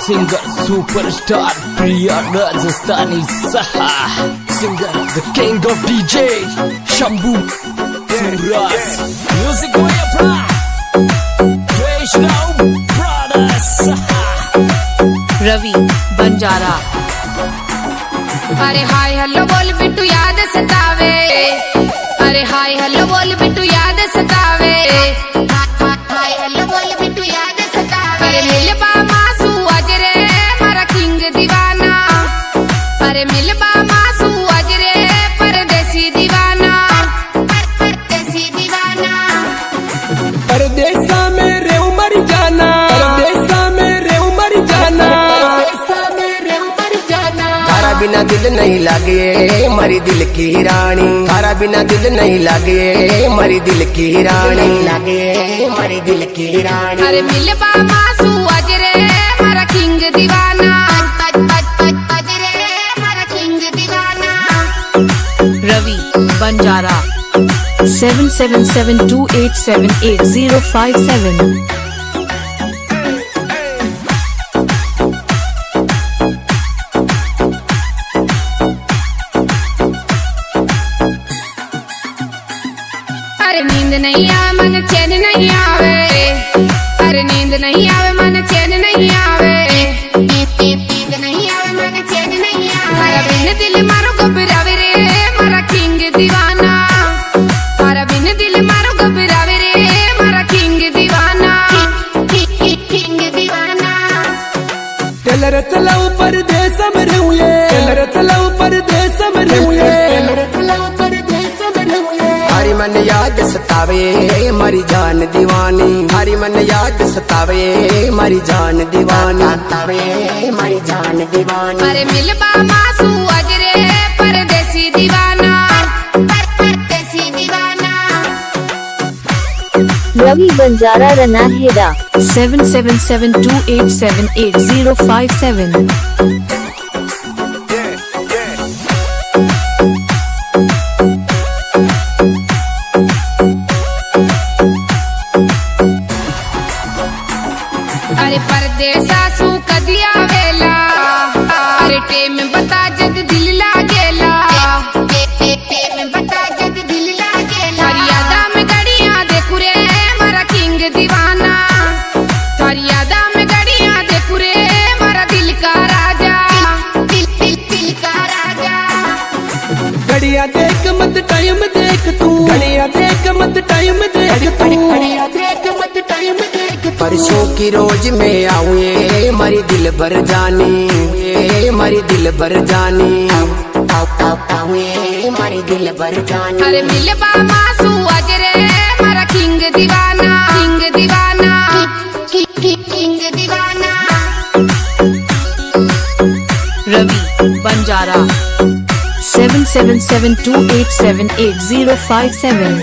Singer superstar Priya Rajasthani Saha. Singer the king of DJ Shambhu Suras. Music way pra Vaishnav Brothers Saha. रवि बंजारा। अरे hi hello बोल बिट्टू याद सतावे, अरे hi hello बोल बिट्टू याद सतावे, हाय हेलो बोल बिट्टू याद सतावे। अरे मिलबा मासू अजरे मारा किंग दीवाना, अरे मिलबा मासू अजरे परदेसी दीवाना, परदेसी दीवाना। परदेसा मेरे उमर जाना, परदेसा मेरे उमर जाना, तारा बिना दिल नहीं लागे मरी दिल की रानी, तारा बिना दिल नहीं लागे मरी दिल की रानी, लागे मरी दिल की रानी। अरे मिलबा मासू अजरे मारा किंग दीवाना, अजरे मारा किंग दीवाना। रवि बंजारा 7772878057। अरे नींद नहीं आवे मन चैन नहीं आवे, अरे नींद नहीं आवे मन चैन नहीं आवे, नींद नहीं आवे मन चैन नहीं आवे। मारा बिन दिल मारो घबरावे रे मारा किंग दीवाना, मारा बिन दिल मारो घबरावे रे मारा किंग दीवाना, किंग दीवाना। टेलर चलाऊ परदेस में रहूए, टेलर चलाऊ परदेस में रहूए, टेलर चलाऊ परदेस में रहूए। हरी मन याद सतावे मरी जान दीवानी, हरी मन याद सतावे मरी जान दीवानी, सतावे मरी जान दीवानी। अरे मिलबा मासू अजरे परदेसी दीवाना, परदेसी दीवाना। रवि बंजारा रनाहेड़ा 7772878057। अरे परदेसा सू कदिया वेला, अरे टेम बता जद दिल लागेला, टेम बता जद दिल लागेला। थारी यादा में गड़ियां देखू रे मारा किंग दीवाना, थारी यादा में गड़ियां देखू रे मारा दिल का राजा, दिल का राजा। घड़िया देख मत टाइम देख तू, घड़िया देख मत टाइम देख तू, घड़िया देख मत टाइम देख। परसों की रोज में आऊए मरी दिल भर जानी, मरी दिल भर जानी, आऊए मरी दिल भर जानी। अरे मिलबा मासू अजरे मारा किंग दीवाना, किंग दीवाना, किंग दीवाना। रवि बंजारा 7772878057।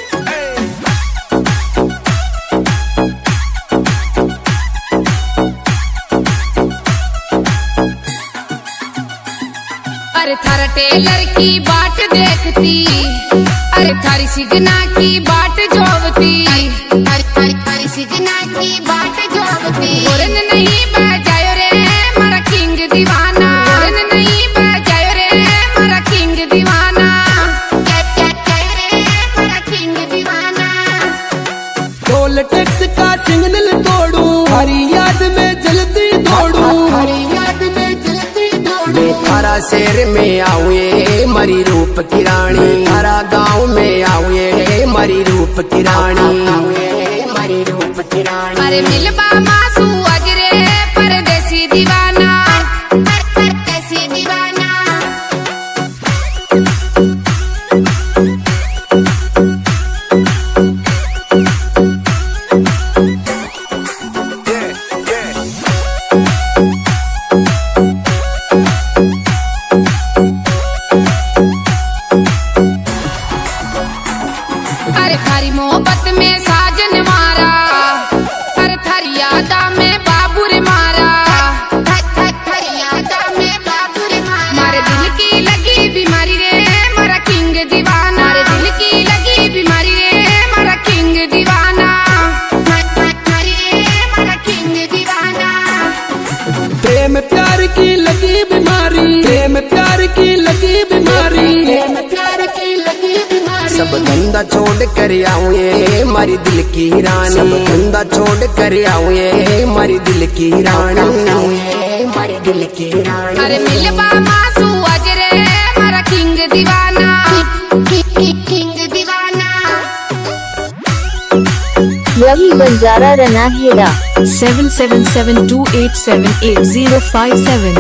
अरे थारा टेलर की बाट देखती, अरे थारी सिगना की बाट जोवती, थारी सिगना की बाट जोवती। औरन नहीं बजायो रे मारा किंग दीवाना, औरन नहीं बजायो रे मारा किंग दीवाना, मारा किंग दीवाना। टोल टैक्स का सिग्नल तोड़ू, हरी याद में जल्दी दौड़ू, हरी याद में जल्दी दौड़ू। मैं थारा शहर में आऊए मरी रूप की रानी, थारा गाँव में आऊए मरी रूप की रानी, मरी रूप की रानी। अरे मिलबा मासू अजरे परदेसी दीवाना, परदेसी दीवाना। अरे थारी मोहब्बत में साजन मारा, अरे थारी यादा प्रेम प्यार की लगी बीमारी, प्रेम प्यार की लगी बीमारी, प्रेम प्यार की लगी बीमारी। सब धंधा छोड़ कर आऊं ये मारी दिल की रानी, सब धंधा छोड़ कर आऊं ये मारी दिल की रानी, मारी दिल की रानी। अरे मिलबा मासू अजरे मारा किंग दीवाना, किंग दीवाना। रवि बंजारा रनाहेड़ा 7772878057।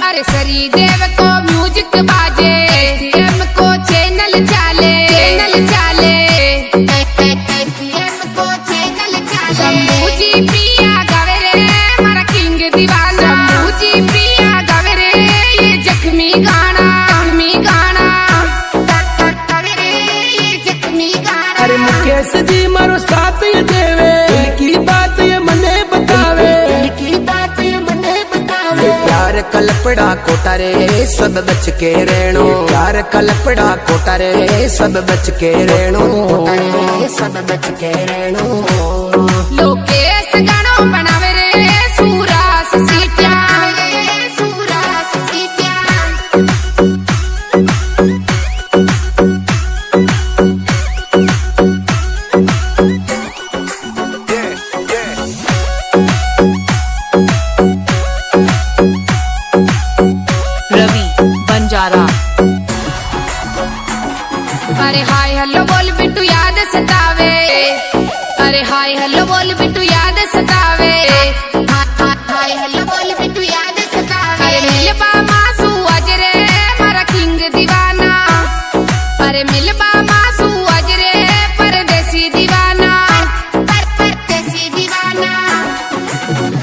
अरे सरी देव को म्यूजिक बाजे, एम को चैनल चाले, चैनल चाले, एम को चैनल चाले। शंभू जी प्रिया गावे रे मारा किंग दीवाना, शंभू जी प्रिया गावे रे ये जख्मी गाना, जख्मी गाना गावे रे ये जख्मी गाना। अरे मुकेश जी मारो साथ ये देवे, दिल की बात ये मने बतावे, दिल की बात ये मने बतावे। प्यार कलपड़ा कोटारे सब बच के रहनो, प्यार कलपड़ा कोटारे सब बच के रहनो, सब बच के रहनो। लोकेश गानो बनावे रे सूरास सीटिया, सूरास सीटिया। रवि बंजारा। अरे हाय हेलो बोल बिट्टू याद सतावे, अरे हाय हेलो बोल बिट्टू याद सतावे, हाय हेलो बोल बिट्टू याद सतावे। अरे मिलबा मासू अजरे मारा किंग दीवाना, अरे मिलबा मासू अजरे परदेसी दीवाना, परदेसी दीवाना।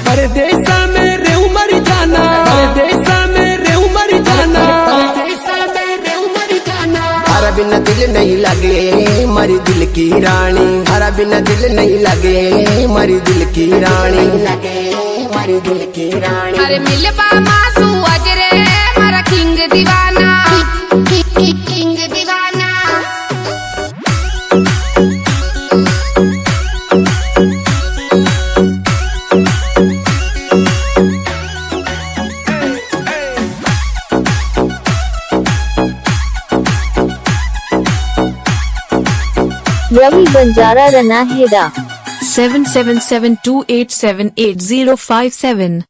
परदेसा में रेऊ मर जाना, परदेसा में रेऊ मर जाना, परदेसा में रेऊ मर जाना। हरा बिना दिल नहीं लगे मारी दिल की रानी, हरा बिना दिल नहीं लगे मारी दिल की रानी, लगे मारी दिल की रानी। अरे मिलबा मासू अजरे मारा किंग दीवाना, किंग दीवाना। रवि बंजारा रनाहेड़ा 7772878057।